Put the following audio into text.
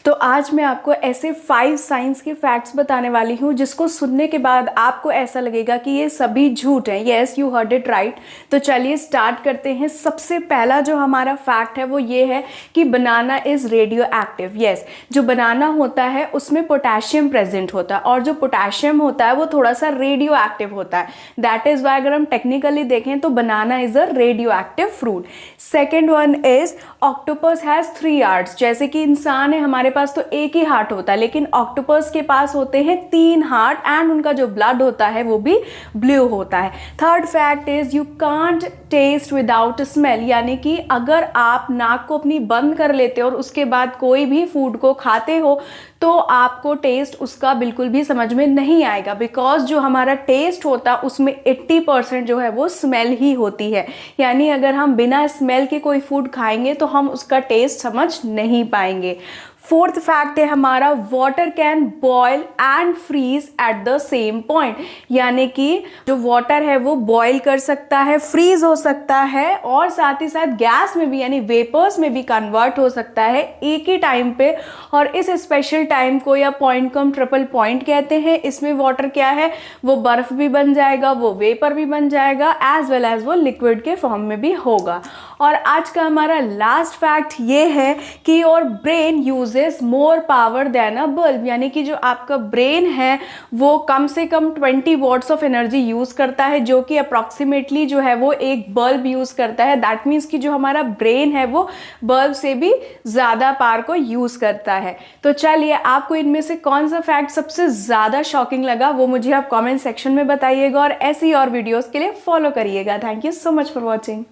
तो आज मैं आपको ऐसे 5 साइंस के फैक्ट्स बताने वाली हूँ जिसको सुनने के बाद आपको ऐसा लगेगा कि ये सभी झूठ हैं। Yes, you heard it right. तो चलिए स्टार्ट करते हैं। सबसे पहला जो हमारा फैक्ट है वो ये है कि बनाना इज़ रेडियो एक्टिव। येस, जो बनाना होता है उसमें पोटेशियम प्रेजेंट होता है और जो पोटेशियम होता है वो थोड़ा सा रेडियो एक्टिव होता है। दैट इज़ वाई अगर हम टेक्निकली देखें तो banana is a radioactive fruit. Second one is octopus has 3 hearts. जैसे कि इंसान है, हमारे पास तो एक ही हार्ट होता है, लेकिन ऑक्टोपस के पास होते हैं 3 हार्ट एंड उनका जो ब्लड होता है वो भी ब्लू होता है। Third fact is you can't taste without smell, यानी कि अगर आप नाक को अपनी बंद कर लेते हो और उसके बाद कोई भी फूड को खाते हो तो आपको टेस्ट उसका बिल्कुल भी समझ में नहीं आएगा, बिकॉज जो हमारा टेस्ट होता है उसमें 80% जो है वो स्मेल ही होती है। यानी अगर हम बिना स्मेल के कोई फूड खाएंगे तो हम उसका टेस्ट समझ नहीं पाएंगे। फोर्थ फैक्ट है हमारा, water can boil and freeze at the same point, यानी कि जो वाटर है वो बॉयल कर सकता है, फ्रीज हो सकता है और साथ ही साथ गैस में भी यानी वेपर्स में भी कन्वर्ट हो सकता है एक ही टाइम पे। और इस स्पेशल टाइम को या पॉइंट को हम ट्रिपल पॉइंट कहते हैं। इसमें वाटर क्या है, वो बर्फ भी बन जाएगा, वो वेपर भी बन जाएगा, एज वेल एज वो लिक्विड के फॉर्म में भी होगा। और आज का हमारा लास्ट फैक्ट ये है कि your brain uses more power than a bulb, यानी कि जो आपका ब्रेन है वो कम से कम 20 वॉट्स ऑफ एनर्जी यूज करता है, जो कि अप्रॉक्सीमेटली जो है वो एक बल्ब यूज करता है। दैट मीन्स कि जो हमारा ब्रेन है वो बल्ब से भी ज्यादा पावर को यूज करता है। तो चलिए, आपको इनमें से कौन सा फैक्ट सबसे ज्यादा शॉकिंग लगा वो मुझे आप कमेंट सेक्शन में बताइएगा और ऐसी और वीडियोस के लिए फॉलो करिएगा। Thank you so much for watching.